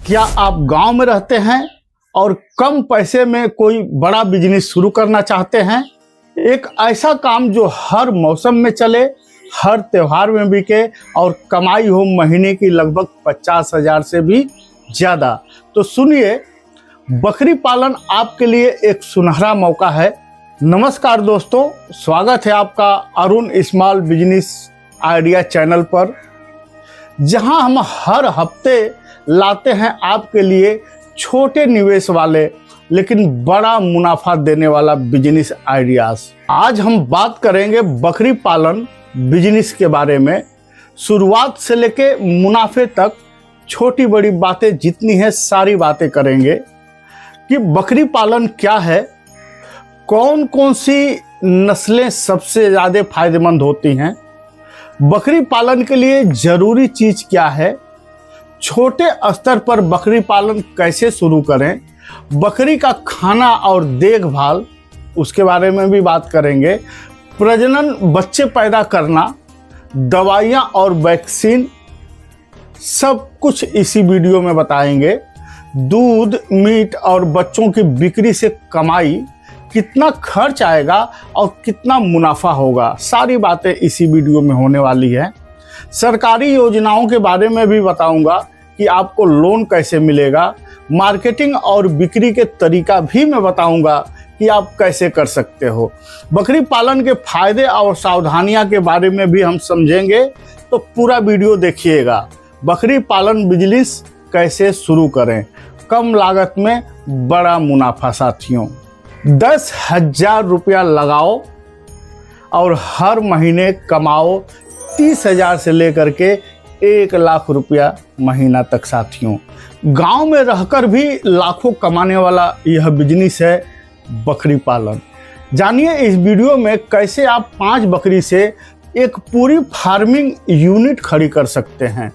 क्या आप गांव में रहते हैं और कम पैसे में कोई बड़ा बिजनेस शुरू करना चाहते हैं? एक ऐसा काम जो हर मौसम में चले, हर त्योहार में बिके और कमाई हो महीने की लगभग 50,000 से भी ज़्यादा। तो सुनिए, बकरी पालन आपके लिए एक सुनहरा मौका है। नमस्कार दोस्तों, स्वागत है आपका Arun small business idea channel पर, जहां हम हर हफ्ते लाते हैं आपके लिए छोटे निवेश वाले लेकिन बड़ा मुनाफा देने वाला बिजनेस आइडियाज। आज हम बात करेंगे बकरी पालन बिजनेस के बारे में। शुरुआत से लेके मुनाफे तक छोटी बड़ी बातें जितनी हैं सारी बातें करेंगे कि बकरी पालन क्या है, कौन कौन सी नस्लें सबसे ज़्यादा फायदेमंद होती हैं, बकरी पालन के लिए ज़रूरी चीज़ क्या है, छोटे स्तर पर बकरी पालन कैसे शुरू करें, बकरी का खाना और देखभाल उसके बारे में भी बात करेंगे, प्रजनन बच्चे पैदा करना, दवाइयाँ और वैक्सीन, सब कुछ इसी वीडियो में बताएंगे। दूध, मीट और बच्चों की बिक्री से कमाई, कितना खर्च आएगा और कितना मुनाफा होगा, सारी बातें इसी वीडियो में होने वाली है। सरकारी योजनाओं के बारे में भी बताऊंगा कि आपको लोन कैसे मिलेगा, मार्केटिंग और बिक्री के तरीका भी मैं बताऊंगा कि आप कैसे कर सकते हो। बकरी पालन के फायदे और सावधानियां के बारे में भी हम समझेंगे, तो पूरा वीडियो देखिएगा। बकरी पालन बिजनेस कैसे शुरू करें, कम लागत में बड़ा मुनाफा। साथियों, 10,000 रुपया लगाओ और हर महीने कमाओ 30,000 से लेकर के 1,00,000 रुपया महीना तक। साथियों, गांव में रहकर भी लाखों कमाने वाला यह बिजनेस है बकरी पालन। जानिए इस वीडियो में कैसे आप 5 बकरी से एक पूरी फार्मिंग यूनिट खड़ी कर सकते हैं।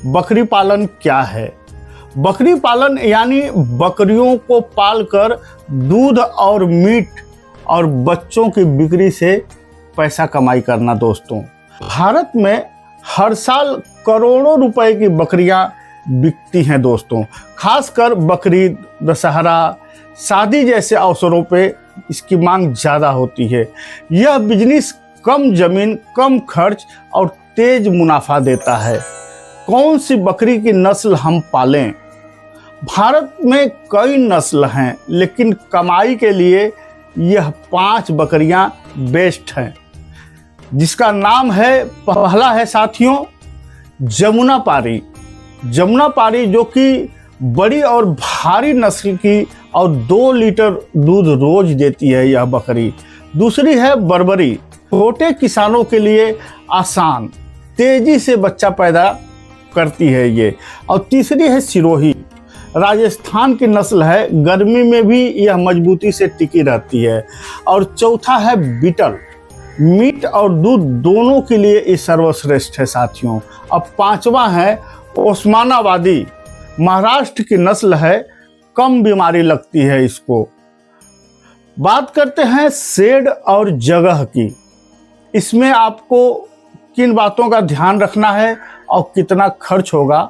बकरी पालन क्या है? बकरी पालन यानी बकरियों को पालकर दूध और मीट और बच्चों की बिक्री से पैसा कमाई करना। दोस्तों, भारत में हर साल करोड़ों रुपए की बकरियां बिकती हैं। दोस्तों, खासकर बकरीद, दशहरा, शादी जैसे अवसरों पे इसकी मांग ज़्यादा होती है। यह बिजनेस कम जमीन, कम खर्च और तेज मुनाफा देता है। कौन सी बकरी की नस्ल हम पालें? भारत में कई नस्ल हैं, लेकिन कमाई के लिए यह 5 बकरियां बेस्ट हैं, जिसका नाम है, पहला है साथियों जमुनापारी। जमुनापारी जो कि बड़ी और भारी नस्ल की और 2 लीटर दूध रोज देती है यह बकरी। दूसरी है बर्बरी, छोटे किसानों के लिए आसान, तेजी से बच्चा पैदा करती है ये। और तीसरी है सिरोही, राजस्थान की नस्ल है, गर्मी में भी यह मजबूती से टिकी रहती है। और चौथा है बीटल, मीट और दूध दोनों के लिए ये सर्वश्रेष्ठ है। साथियों, अब 5वां है ओस्मानाबादी, महाराष्ट्र की नस्ल है, कम बीमारी लगती है इसको। बात करते हैं शेड और जगह की। इसमें आपको किन बातों का ध्यान रखना है और कितना खर्च होगा।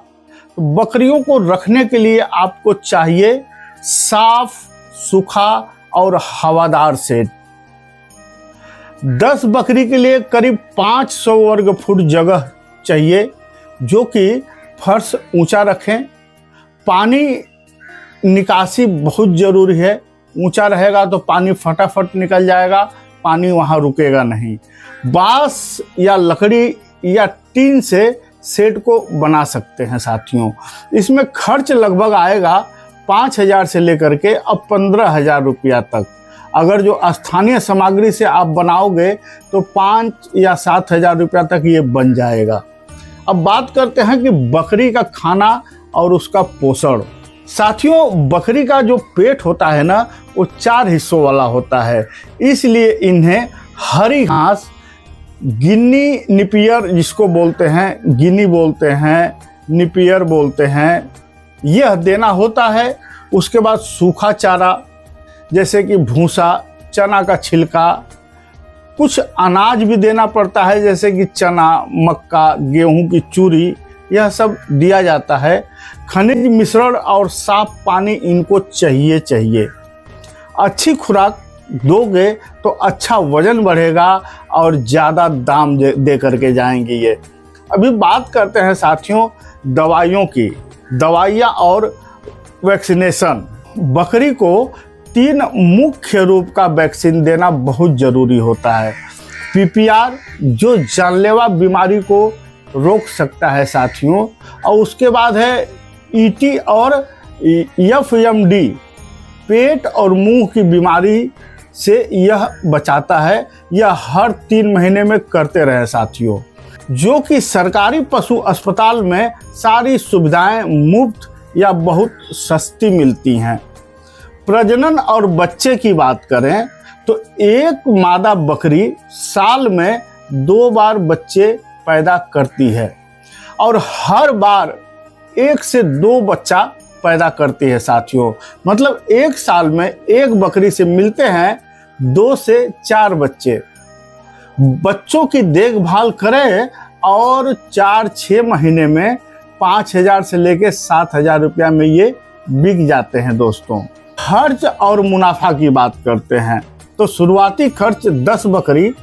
तो बकरियों को रखने के लिए आपको चाहिए साफ, सूखा और हवादार शेड। 10 बकरी के लिए करीब 500 वर्ग फुट जगह चाहिए, जो कि फर्श ऊंचा रखें। पानी निकासी बहुत ज़रूरी है, ऊंचा रहेगा तो पानी फटाफट निकल जाएगा, पानी वहाँ रुकेगा नहीं। बांस या लकड़ी या टीन से शेड को बना सकते हैं। साथियों, इसमें खर्च लगभग आएगा 5,000 से लेकर के अब 15,000 रुपया तक। अगर जो स्थानीय सामग्री से आप बनाओगे तो 5 या 7,000 रुपया तक ये बन जाएगा। अब बात करते हैं कि बकरी का खाना और उसका पोषण। साथियों, बकरी का जो पेट होता है ना, वो 4 हिस्सों वाला होता है, इसलिए इन्हें हरी घास, गिन्नी, निपियर जिसको बोलते हैं, गिनी बोलते हैं, निपियर बोलते हैं, यह देना होता है। उसके बाद सूखा चारा जैसे कि भूसा, चना का छिलका, कुछ अनाज भी देना पड़ता है जैसे कि चना, मक्का, गेहूं की चूरी, यह सब दिया जाता है। खनिज मिश्रण और साफ पानी इनको चाहिए। अच्छी खुराक दोगे तो अच्छा वजन बढ़ेगा और ज़्यादा दाम दे करके जाएंगे ये। अभी बात करते हैं साथियों दवाइयों की। दवाइयाँ और वैक्सीनेशन। बकरी को 3 मुख्य रूप का वैक्सीन देना बहुत ज़रूरी होता है। PPR जो जानलेवा बीमारी को रोक सकता है साथियों, और उसके बाद है ET और FMD पेट और मुंह की बीमारी से यह बचाता है। यह हर 3 महीने में करते रहे साथियों, जो कि सरकारी पशु अस्पताल में सारी सुविधाएं मुफ्त या बहुत सस्ती मिलती हैं। प्रजनन और बच्चे की बात करें तो एक मादा बकरी साल में 2 बार बच्चे पैदा करती है और हर बार 1 से 2 बच्चा पैदा करती है साथियों। मतलब एक साल में एक बकरी से मिलते हैं 2 से 4 बच्चे। बच्चों की देखभाल करें और 4-6 महीने में 5,000 से लेकर 7,000 रुपया में ये बिक जाते हैं दोस्तों। खर्च और मुनाफा की बात करते हैं तो शुरुआती खर्च 10 बकरी,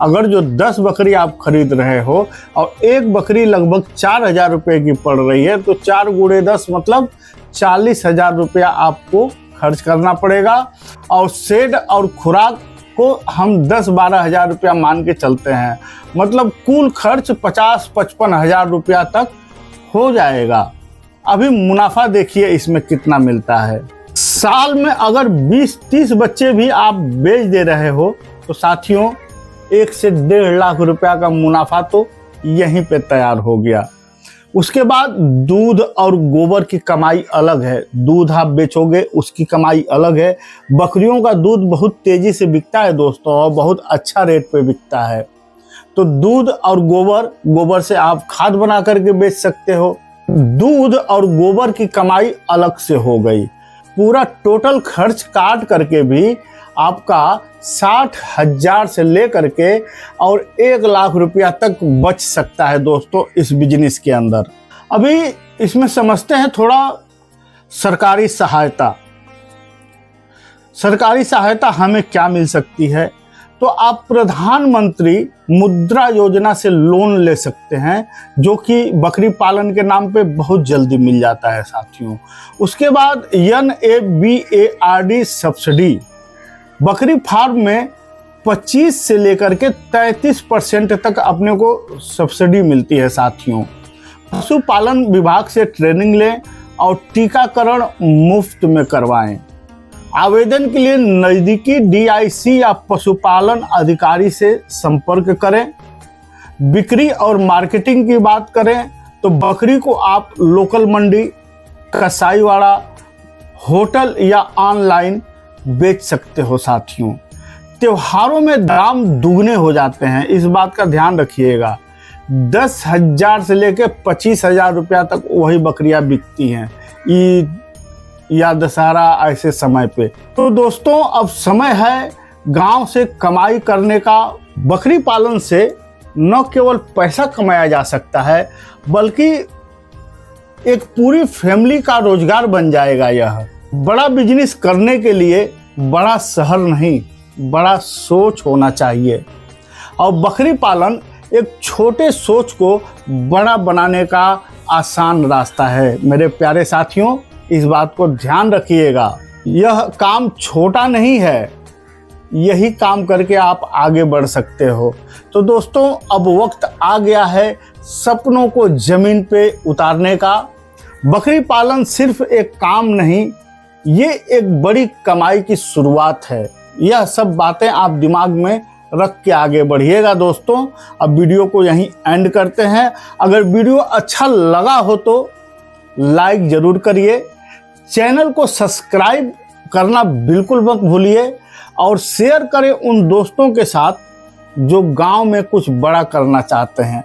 अगर जो 10 बकरी आप खरीद रहे हो और एक बकरी लगभग 4,000 रुपये की पड़ रही है तो 4 × 10 मतलब 40,000 रुपया आपको खर्च करना पड़ेगा। और शेड और खुराक को हम 10-12 हज़ार रुपया मान के चलते हैं, मतलब कुल खर्च 50-55 हज़ार रुपया तक हो जाएगा। अभी मुनाफा देखिए इसमें कितना मिलता है। साल में अगर 20-30 बच्चे भी आप बेच दे रहे हो तो साथियों 1 से 1.5 लाख रुपया का मुनाफा तो यहीं पे तैयार हो गया। उसके बाद दूध और गोबर की कमाई अलग है। दूध आप बेचोगे उसकी कमाई अलग है। बकरियों का दूध बहुत तेजी से बिकता है दोस्तों और बहुत अच्छा रेट पे बिकता है। तो दूध और गोबर से आप खाद बना करके बेच सकते हो। दूध और गोबर की कमाई अलग से हो गई। पूरा टोटल खर्च काट करके भी आपका 60,000 से लेकर के और 1 लाख रुपया तक बच सकता है दोस्तों इस बिजनेस के अंदर। अभी इसमें समझते हैं थोड़ा सरकारी सहायता। सरकारी सहायता हमें क्या मिल सकती है, तो आप प्रधानमंत्री मुद्रा योजना से लोन ले सकते हैं, जो कि बकरी पालन के नाम पे बहुत जल्दी मिल जाता है साथियों। उसके बाद NABARD सब्सिडी। बकरी फार्म में 25 से लेकर के 33% तक अपने को सब्सिडी मिलती है साथियों। पशुपालन विभाग से ट्रेनिंग लें और टीकाकरण मुफ्त में करवाएं। आवेदन के लिए नज़दीकी DIC या पशुपालन अधिकारी से संपर्क करें। बिक्री और मार्केटिंग की बात करें तो बकरी को आप लोकल मंडी, कसाईवाड़ा, होटल या ऑनलाइन बेच सकते हो साथियों। त्योहारों में दाम दुगने हो जाते हैं, इस बात का ध्यान रखिएगा। 10,000 से लेकर 25,000 रुपया तक वही बकरियां बिकती हैं ईद या दशहरा ऐसे समय पे। तो दोस्तों अब समय है गांव से कमाई करने का। बकरी पालन से न केवल पैसा कमाया जा सकता है बल्कि एक पूरी फैमिली का रोजगार बन जाएगा। यह बड़ा बिजनेस करने के लिए बड़ा शहर नहीं, बड़ा सोच होना चाहिए। और बकरी पालन एक छोटे सोच को बड़ा बनाने का आसान रास्ता है। मेरे प्यारे साथियों, इस बात को ध्यान रखिएगा। यह काम छोटा नहीं है, यही काम करके आप आगे बढ़ सकते हो। तो दोस्तों अब वक्त आ गया है सपनों को जमीन पे उतारने का। बकरी पालन सिर्फ एक काम नहीं, ये एक बड़ी कमाई की शुरुआत है। यह सब बातें आप दिमाग में रख के आगे बढ़िएगा दोस्तों। अब वीडियो को यहीं एंड करते हैं। अगर वीडियो अच्छा लगा हो तो लाइक ज़रूर करिए, चैनल को सब्सक्राइब करना बिल्कुल मत भूलिए और शेयर करें उन दोस्तों के साथ जो गांव में कुछ बड़ा करना चाहते हैं।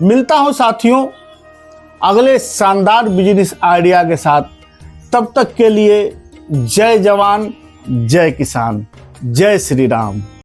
मिलता हूं साथियों अगले शानदार बिजनेस आइडिया के साथ। तब तक के लिए जय जवान, जय किसान, जय श्री राम।